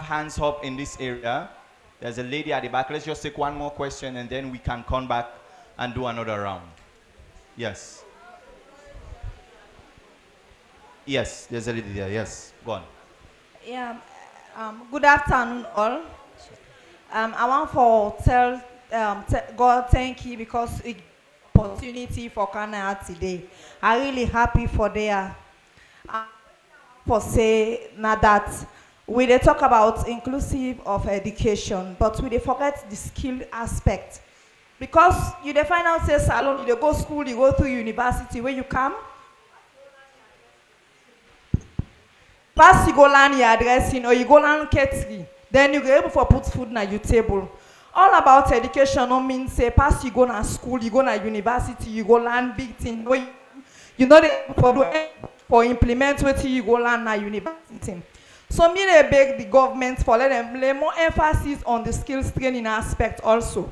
hands up in this area. There's a lady at the back. Let's just take one more question and then we can come back and do another round. Yes. Yes, there's a lady there. Yes, go on. Yeah, good afternoon, all. I want for tell God thank you because it opportunity for Canada today. I really happy for there. Uh, for say now that we dey talk about inclusive of education, but we dey forget the skill aspect because you dey find out say salon, you dey go school, you go through university, where you come. First you go learn your addressing or you go learn catering, then you go able for put food na your table. All about education no mean say pass you go na school, you go na university, you go learn big thing. Wey you know dey for do for implement wetin you go learn na university. So me dey beg the government for let them lay more emphasis on the skills training aspect also.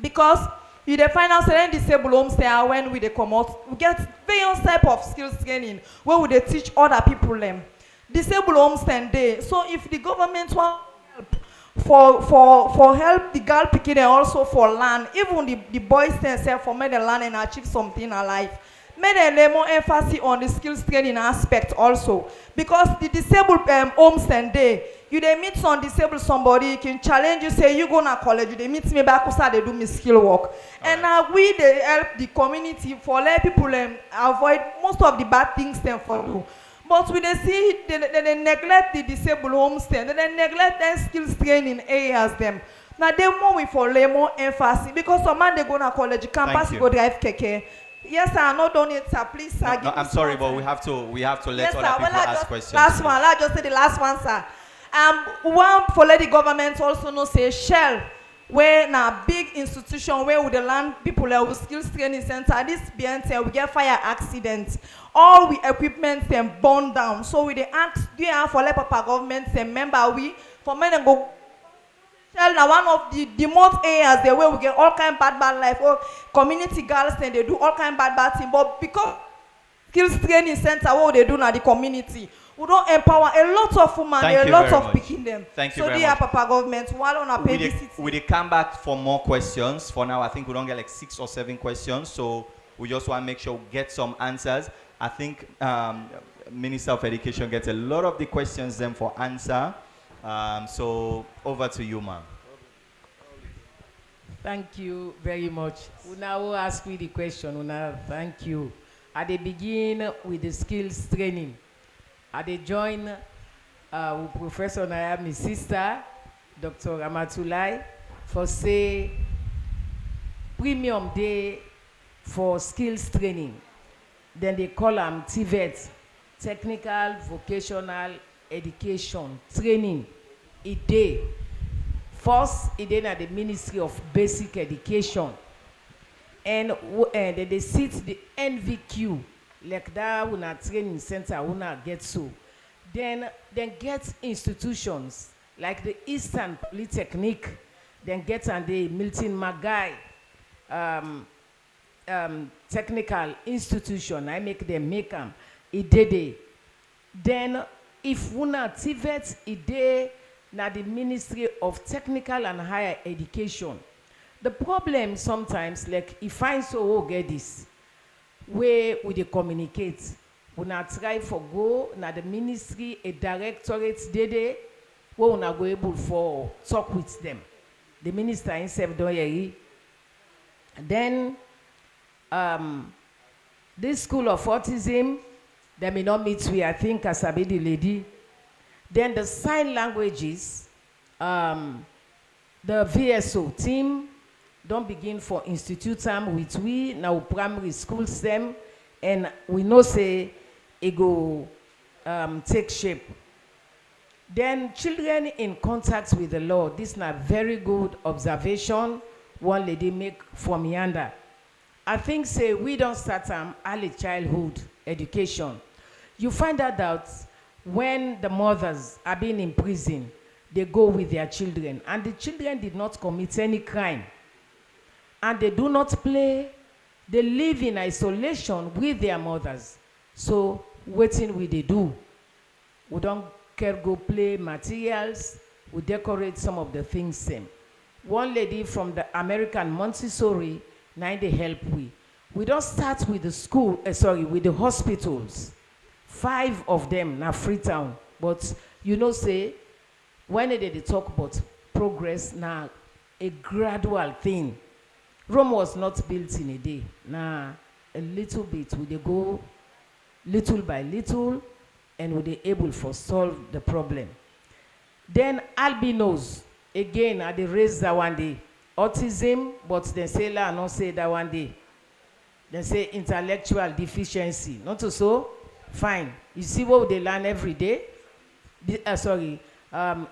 Because you dey find out say disabled homes there when we dey comot, we get various type of skills training wey we dey teach other people them. Disabled homes stand there. So if the government want help for help the girl pikin and also for learn, even the boys themselves for make them learn and achieve something in life. Make them lay more emphasis on the skills training aspect also. Because the disabled homes stand there, you dey meet some disabled somebody, can challenge you, say you go na college, you dey meet me back because they do me skill work. And now we dey help the community for let people avoid most of the bad things them for do. But we dey see they neglect the disabled homes them, they neglect their skills training areas them. Now they more we for lay more emphasis because some man they go na college, campus go drive keke. Yes, sir, I not done it, sir. Please, sir. No, I'm sorry, but we have to let yes, other sir. people ask questions. Last one, I just say the last one, sir. One for let the government also know say Shell, where na big institution where we the land people with skills training center. This BNT we get fire accidents. All we equipment them burn down. So we dey ask, do you have for let Papa government say member we for men and go. Shell now one of the most areas there where we get all kind bad life. Or community girls then they do all kind bad thing. But because skills training center what they do now the community, we don't empower a lot of women, a lot of picking them. Thank you so very dear much. Papa government, while on a pay we come back for more questions. For now, I think we don't get like 6 or 7 questions. So we just want to make sure we get some answers. I think Minister of Education gets a lot of the questions then for answer. So over to you, ma'am. Thank you very much. Una will ask me the question. Una, thank you. I dey begin with the skills training. I dey join with Professor Naomi's sister, Dr. Ramatulai, for say premium day for skills training. Then they call them TVET, Technical Vocational Education Training. A day. First, it is at the Ministry of Basic Education. And they sit the NVQ, like that una training center una get so. Then get institutions like the Eastern Polytechnic, then get and the Milton Magai technical institution. I make them make them. Then if una TVET ide na the Ministry of Technical and Higher Education. The problem sometimes, like if I so get this, where we dey communicate, una try for go na the ministry a directorate dede, where una go able for talk with them. The minister himself don't hear. Then this school of autism, they may not meet we, I think, as I be the lady. Then the sign languages, the VSO team don't begin for institute time with we now primary school STEM, and we know say it go take shape. Then children in contact with the Lord. This is a very good observation one lady make from yonder. I think say we don't start early childhood education. You find out when the mothers are being in prison, they go with their children, and the children did not commit any crime, and they do not play. They live in isolation with their mothers. So waiting we they do. We don't care go play materials. we decorate some of the things same. One lady from the American Montessori, now they help we. We don't start with the school, with the hospitals. 5 of them now Freetown. But you know, say, when they talk about progress, now a gradual thing. Rome was not built in a day. Now a little bit, we dey go little by little, and we dey able for solve the problem. Then albinos, again, I dey raise that one day. Autism, but they say la not say that one day. They say intellectual deficiency. Not to so? Fine. You see what they learn every day?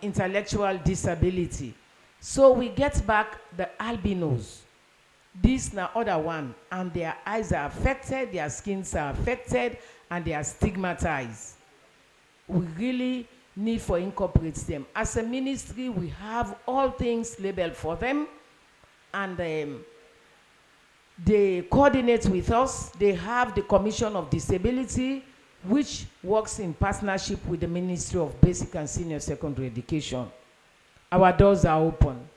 Intellectual disability. So we get back the albinos. This now other one, and their eyes are affected, their skins are affected, and they are stigmatized. We really need for incorporate them. As a ministry, we have all things labeled for them, and they coordinate with us. They have the Commission of Disability, which works in partnership with the Ministry of Basic and Senior Secondary Education. Our doors are open.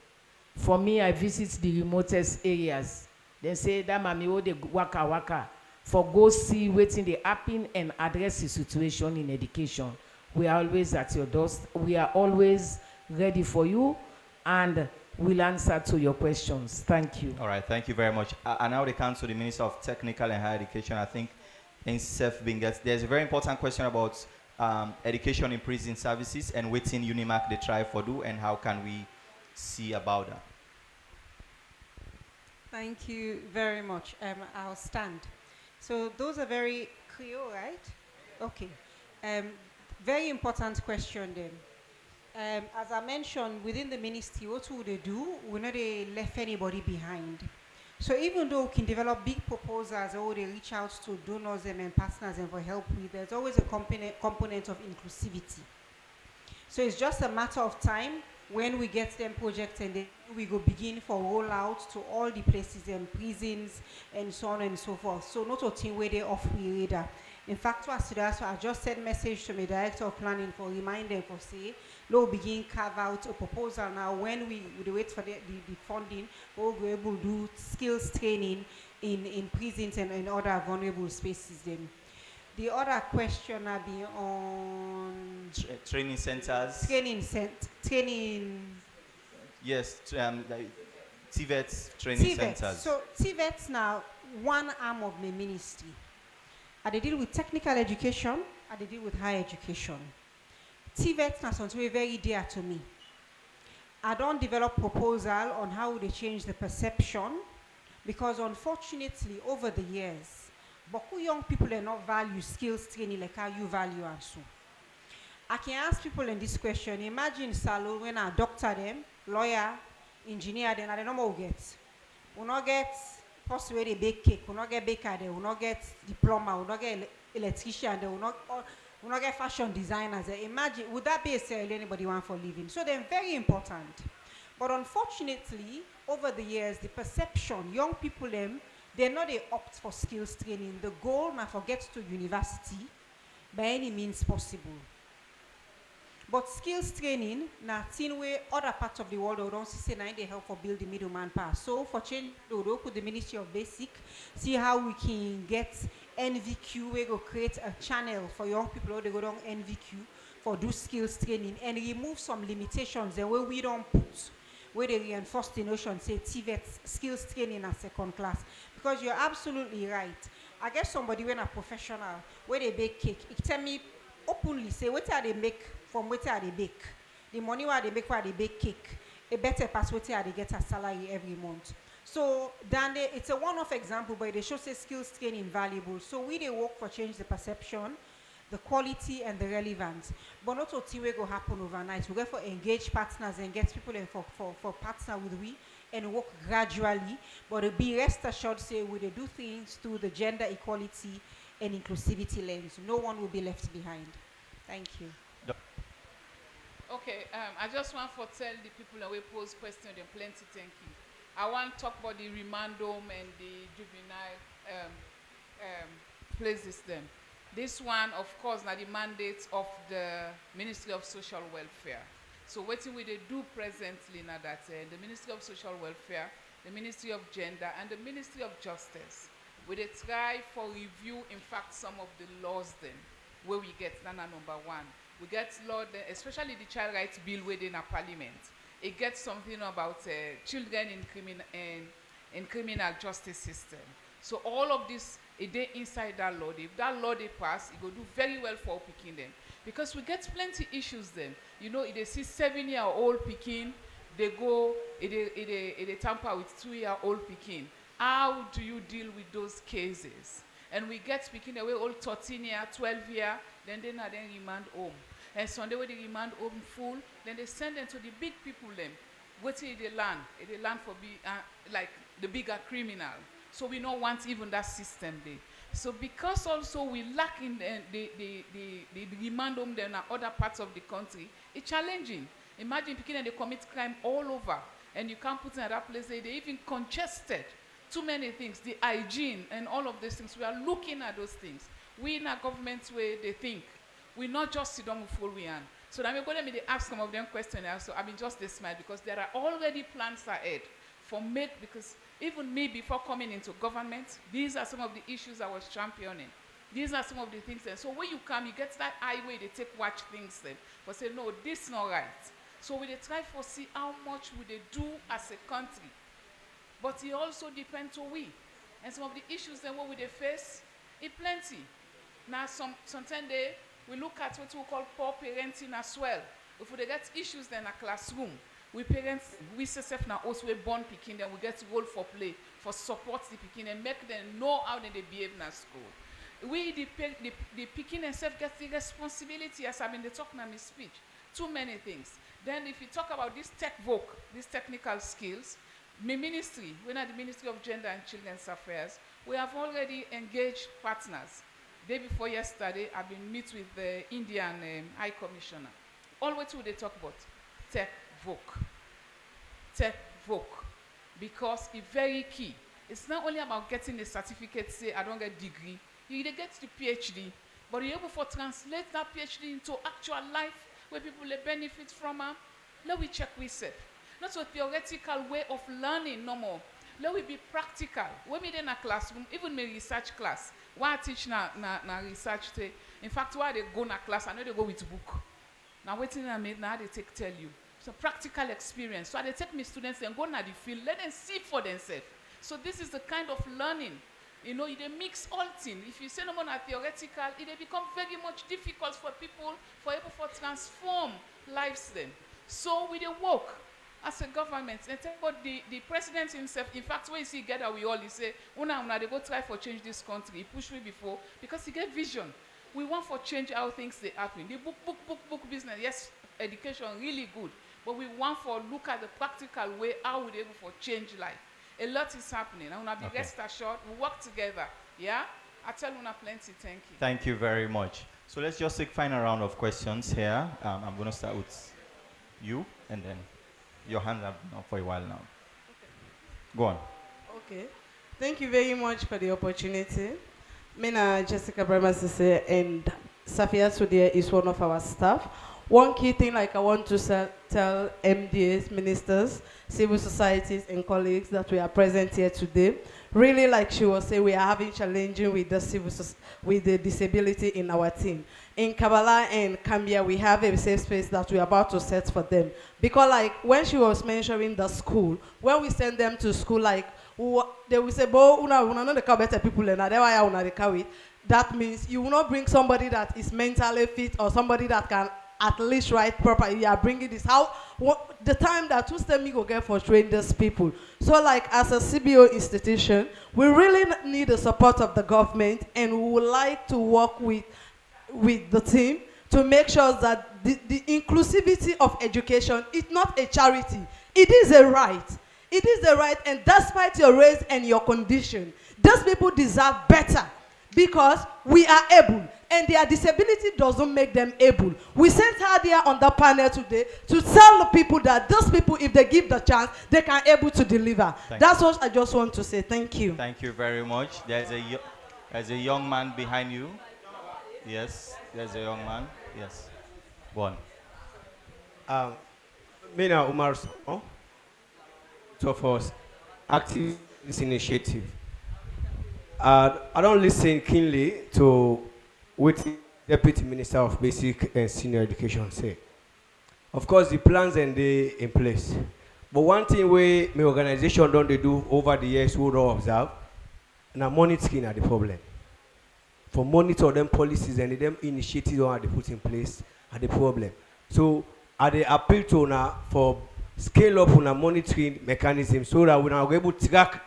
For me, I visit the remotest areas. They say that mami wo de waka waka for go see wetin dey happen and address the situation in education. We are always at your doors. We are always ready for you, and we'll answer to your questions. Thank you. All right, thank you very much. And now they come to the Minister of Technical and Higher Education. I think in Seth Bingas, there's a very important question about education in prison services and waiting Unimac they try for do, and how can we see about that? Thank you very much. I'll stand. So those are very clear, right? Okay. Very important question then. As I mentioned, within the ministry, what would they do? We know they left anybody behind. So even though we can develop big proposals or they reach out to donors and partners and for help with, there's always a component of inclusivity. So it's just a matter of time when we get them projects, and then we go begin for rollout to all the places and prisons and so on and so forth. So not a thing where they off we radar. In fact, so I just sent message to my director of planning for remind them for say, we'll begin carve out a proposal now when we wait for the funding, we'll be able to do skills training in prisons and other vulnerable spaces then. The other question will be on training centers. Training. Yes, like TVET training centers. So TVET now one arm of my ministry. I deal with technical education. I deal with higher education. TVET now something very dear to me. I don't develop proposal on how they change the perception, because unfortunately over the years, beaucoup young people are not value skills training like how you value and so. I can ask people in this question, imagine salon when I doctor them, lawyer, engineer, then I don't know what we get. We not get person where they bake cake, we not get baker there, we not get diploma, we not get electrician there, we not get fashion designers there. Imagine, would that be a sale anybody want for living? So they're very important. But unfortunately, over the years, the perception, young people they know they opt for skills training. The goal now for get to university by any means possible. But skills training, now thing where other parts of the world don't see now they help for build the middleman pass. So for change, we put the Ministry of Basic, see how we can get NVQ, we go create a channel for young people who they go down NVQ for do skills training and remove some limitations and where we don't put, where they reinforce the notion, say TVET skills training as second class. Because you're absolutely right. I guess somebody when a professional, where they bake cake, it tell me openly, say what are they make from what are they bake. The money where they make where they bake cake, a better pass what are they get a salary every month. So then it's a one-off example, but they show say skills training valuable. So we they work for change the perception, the quality and the relevance. But not all thing will go happen overnight. We go for engage partners and get people in for partner with we and work gradually. But be rest assured, say we they do things through the gender equality and inclusivity lens. No one will be left behind. Thank you. Okay, I just want to tell the people that we pose questions and plenty thank you. I want to talk about the remand home and the juvenile places them. This one, of course, now the mandate of the Ministry of Social Welfare. So what we they do presently now that the Ministry of Social Welfare, the Ministry of Gender, and the Ministry of Justice, we they try for review, in fact, some of the laws then, where we get Nana number one. We get law, especially the Child Rights Bill within a parliament. It gets something about children in criminal justice system. So all of this, it they inside that law. If that law they pass, it will do very well for picking them. Because we get plenty issues then. You know, if they see 7-year-old picking, they go, they tamper with 2-year-old picking. How do you deal with those cases? And we get speaking away all 13-year, 12-year, then they not then remand home. And Sunday when they remand home full, then they send them to the big people them. Go to the land. They land for like the bigger criminal. So we don't want even that system there. So because also we lack in the remand home then in other parts of the country, it's challenging. Imagine picking and they commit crime all over. And you can't put in that place, they even congested. Too many things, the hygiene and all of these things. We are looking at those things. We in our government way, they think. We not just sit down with full we hand. So that let me ask some of them questions also. I mean, just this smile because there are already plans ahead for because even me before coming into government, these are some of the issues I was championing. These are some of the things. And so when you come, you get that highway, they take watch things then. But say, no, this not right. So we they try to see how much we they do as a country. But it also depends on we. And some of the issues then what we they face, it plenty. Now sometimes we look at what we call poor parenting as well. If we get issues then in a classroom, we parents, we self now also we born picking them, we get role for play, for support the picking and make them know how they behave in school. We the picking and self get the responsibility as I've been talking in my speech. Too many things. Then if you talk about this tech voc, these technical skills, my ministry, we're at the Ministry of Gender and Children's Affairs, we have already engaged partners. Day before yesterday, I've been meet with the Indian High Commissioner. All the way through they talk about tech voc. Tech voc. Because it's very key. It's not only about getting a certificate, say I don't get degree, you get the PhD, but you're able to translate that PhD into actual life where people will benefit from it. Let we check we say. Not a theoretical way of learning no more. Let we be practical. When we in a classroom, even my research class, why I teach na research day. In fact, why they go na class, I know they go with book. Now waiting I made now they tell you. It's a practical experience. So I take my students and go na the field, let them see for themselves. So this is the kind of learning. You know, they mix all things. If you say no more theoretical, it become very much difficult for people for able to transform lives then. So we dey work as a government and tell about the president himself. In fact, when you see gather we all, he say, una they go try for change this country. He pushed me before because he get vision. We want for change how things they happen. The book business, yes, education really good, but we want for look at the practical way how we able for change life. A lot is happening. I want to be rest assured. We work together. Yeah, I tell una plenty. Thank you. Thank you very much. So let's just take final round of questions here. I'm going to start with you, and then your hands have been up for a while now. Okay. Go on. Okay. Thank you very much for the opportunity. Mina Jessica Bremasise and Safia Sudia is one of our staff. One key thing like I want to tell MDAs, ministers, civil societies and colleagues that we are present here today. Really, like she was saying, we are having challenging with the with the disability in our team. In Kabbalah and Cambia, we have a safe space that we're about to set for them. Because like when she was mentioning the school, when we send them to school, like they will say, "Bo, una no the better people and that means you will not bring somebody that is mentally fit or somebody that can at least write properly. You are bringing this the time that two step me go get for train these people. So like as a CBO institution, we really need the support of the government, and we would like to work with the team to make sure that the inclusivity of education is not a charity. It is a right. It is a right, and despite your race and your condition, those people deserve better because we are able, and their disability doesn't make them able. We sent her there on the panel today to tell the people that those people, if they give the chance, they can able to deliver. That's what I just want to say. Thank you. Thank you very much. There's a young man behind you. Yes, there's a young man. Yes. Go on. Mina Umar Samo, of us, active this initiative. I don't listen keenly to what the Deputy Minister of Basic and Senior Education say. Of course, the plans and they in place. But one thing we my organization don't they do over the years we don't observe, now monitoring are the problem. For monitor them policies and them initiatives that they put in place are the problem. So are they appeal to now for scale up on a monitoring mechanism so that we are able to track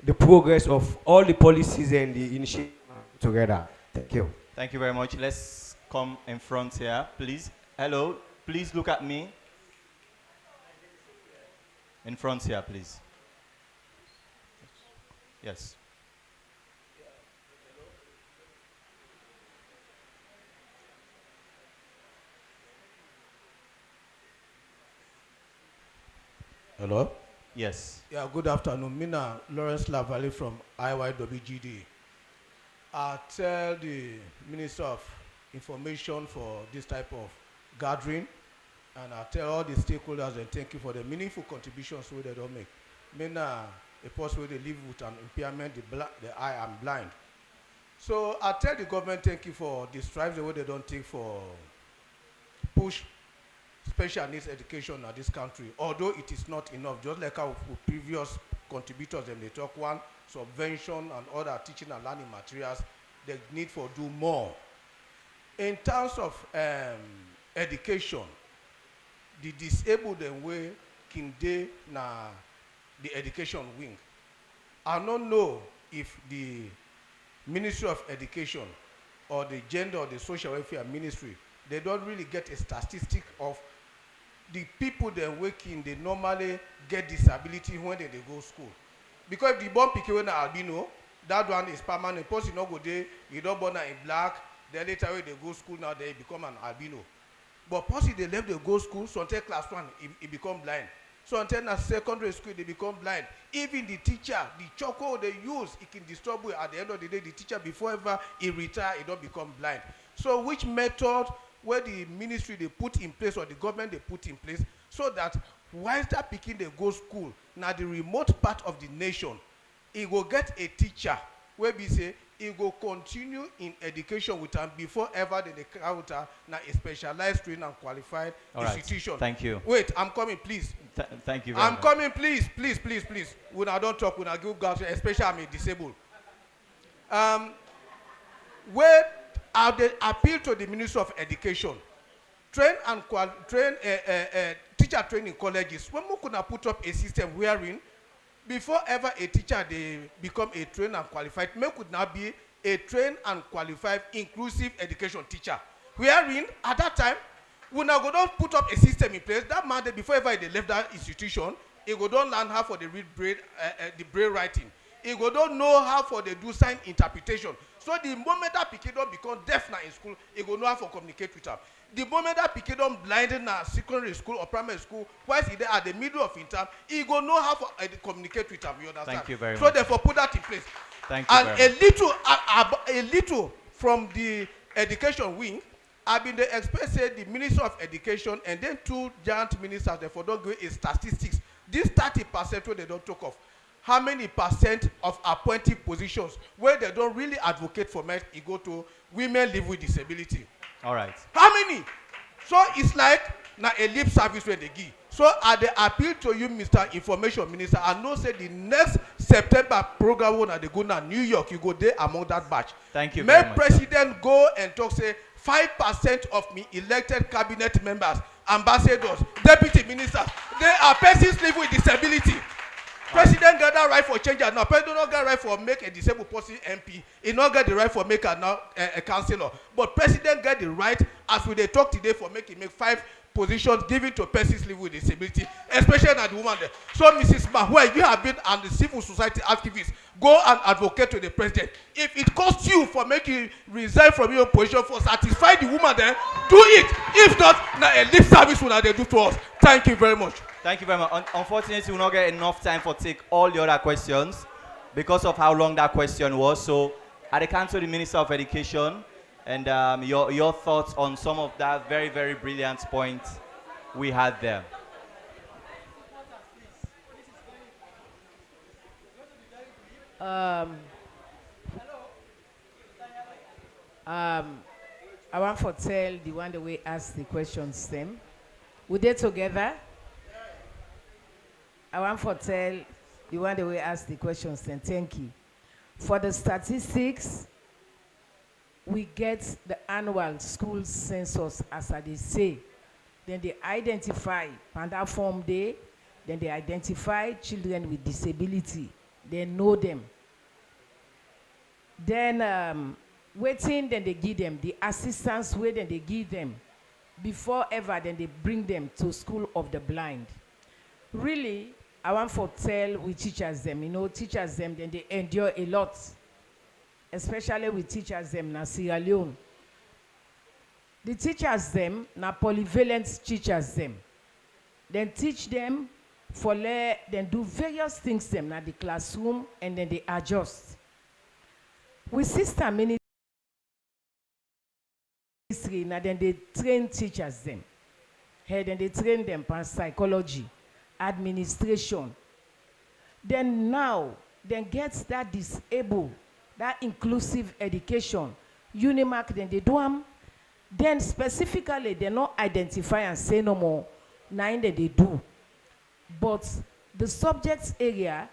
the progress of all the policies and the initiatives together. Thank you. Thank you very much. Let's come in front here, please. Hello, please look at me. In front here, please. Yes. Hello? Yes. Yeah, good afternoon. Mina Lawrence Lavalley from IYWGD. I tell the Minister of Information for this type of gathering, and I tell all the stakeholders and thank you for the meaningful contributions they don't make. Mina, a person where they live with an impairment, the eye and blind. So I tell the government thank you for the strides the way they don't take for push special needs education in this country, although it is not enough, just like our previous contributors, and they talk one, subvention and other teaching and learning materials, they need for do more. In terms of education, the disabled and way can they na the education wing. I don't know if the Ministry of Education or the Gender or the Social Welfare Ministry, they don't really get a statistic of the people that working, they normally get disability when they go school. Because if the born pikin when albino, that one is permanent. Person no go there, you don't born in black, then later when they go school now they become an albino. But person they left they go school, so until class 1, he become blind. So until na secondary school they become blind. Even the teacher, the choco they use, it can disturb you at the end of the day. The teacher before ever he retire, he don't become blind. So which method where the ministry they put in place or the government they put in place so that while that picking they go school, now the remote part of the nation, he will get a teacher where we say he will continue in education with them before ever they counter now a specialized trained and qualified institution. Thank you. Wait, I'm coming, please. Thank you very much. I'm coming, please. When I don't talk, when I give God, especially I'm disabled. Where are they appeal to the Ministry of Education, teacher training colleges. When we could put up a system wherein before ever a teacher they become a trained and qualified, may could now be a trained and qualified inclusive education teacher. Wherein at that time, we now go down put up a system in place. That man before ever they left that institution, he go down learn how for the read braille, the braille writing. He go don't know how for the do sign interpretation. So the moment that Pikin don't become deaf now in school, he go know how for communicate with them. The moment that Pikin don't blind in secondary school or primary school, whilst he there at the middle of term, he go know how for communicate with them. You understand? Thank you very much. So therefore put that in place. Thank you and very much. A little from the education wing, I've been the expert said the Minister of Education and then 2 giant ministers therefore don't give a statistics. This 30% where they don't talk of. How many percent of appointed positions where they don't really advocate for men, it go to women live with disability? All right. How many? So it's like now a lip service where they give. So I appeal to you, Mr. Information Minister, I know say the next September program when they go to New York, you go there among that batch. Thank you very Make much. President go and talk say 5% of me elected cabinet members, ambassadors, deputy ministers, they are persons living with disability. President got that right for change and now president not got right for make a disabled person MP. He not get the right for make a councillor. But president got the right as we they talk today for make 5 positions given to persons living with disability, especially not the woman there. So Mrs. Mahuel, you have been an the civil society activist. Go and advocate to the president. If it costs you for making resign from your position for satisfy the woman there, do it. If not, now a lip service will they do to us. Thank you very much. Thank you very much. Unfortunately, we will not get enough time for take all the other questions because of how long that question was. So, at the Council of the Minister of Education, and your thoughts on some of that very, very brilliant points we had there. Um, um, I want to tell the one that we ask the questions them. We did together. I want to tell the one that we ask the questions then. Thank you. For the statistics, we get the annual school census as they say. Then they identify Panda Form Day. Then they identify children with disability. They know them. Then waiting, then they give them the assistance where then they give them before ever then they bring them to school of the blind. Really, I want to tell we teachers them, teachers them, then they endure a lot, especially with teachers them na Sierra Leone. The teachers them na polyvalent teachers them. Then teach them then do various things them na the classroom and then they adjust. With sister ministry, now then they train teachers them. Hey, then they train them on psychology, administration. Then now, then gets that disabled, that inclusive education. Unimark, then they do them. Then specifically, they not identify and say no more. Nine that they do. But the subject area,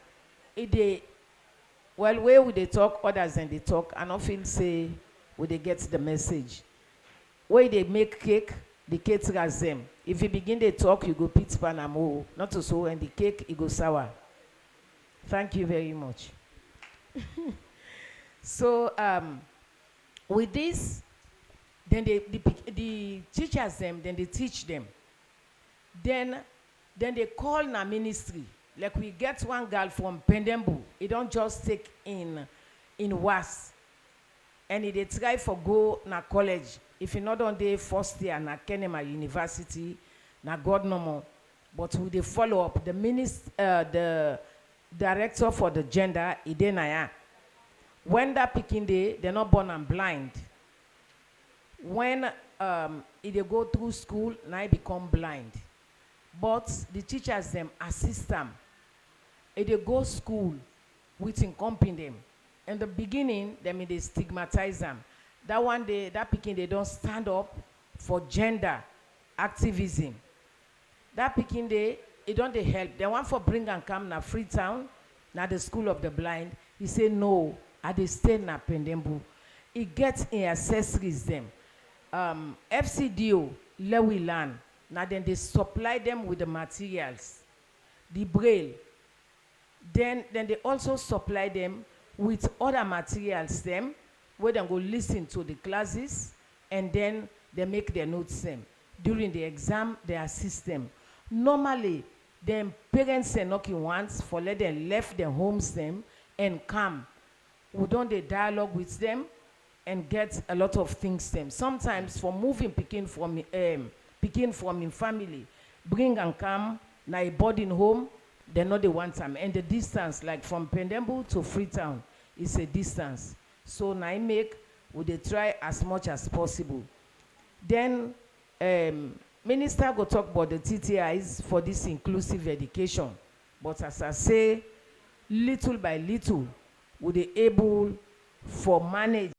where would they talk, others than they talk, and often say, would they get the message? Where they make cake, the caterers them. If you begin to talk, you go pit panamo, not to so, and the cake, it go sour. Thank you very much. So, with this, then the teachers them, then they teach them. Then they call na ministry. Like we get one girl from Pendembu, it don't just take in WAS. And they try for go na college. If you not on the first year na Kenema University, na God no more. But with the follow up, the director for the gender, Idenaya. When that picking day, they're not born and blind. When they go through school, now they become blind. But the teachers them assist them. If they go school, with accompany them. In the beginning, they stigmatize them. That one day, that picking they don't stand up for gender activism. That picking day, it don't they help. They want for bring and come na Freetown, na the school of the blind. He say no, I they stay na Pendembu. It gets in accessories them. FCDO, Lewilan. Now then they supply them with the materials, the braille. Then they also supply them with other materials them, where they go listen to the classes, and then they make their notes them. During the exam, they assist them. Normally, them parents are knocking once for let them left their homes them and come. We don't they dialogue with them and get a lot of things them. Sometimes for moving picking from in family, bring and come, na a boarding home, they know they want time. And the distance, like from Pendembu to Freetown, is a distance. So now I would they try as much as possible. Then, minister go talk about the TTIs for this inclusive education. But as I say, little by little, would they able for manage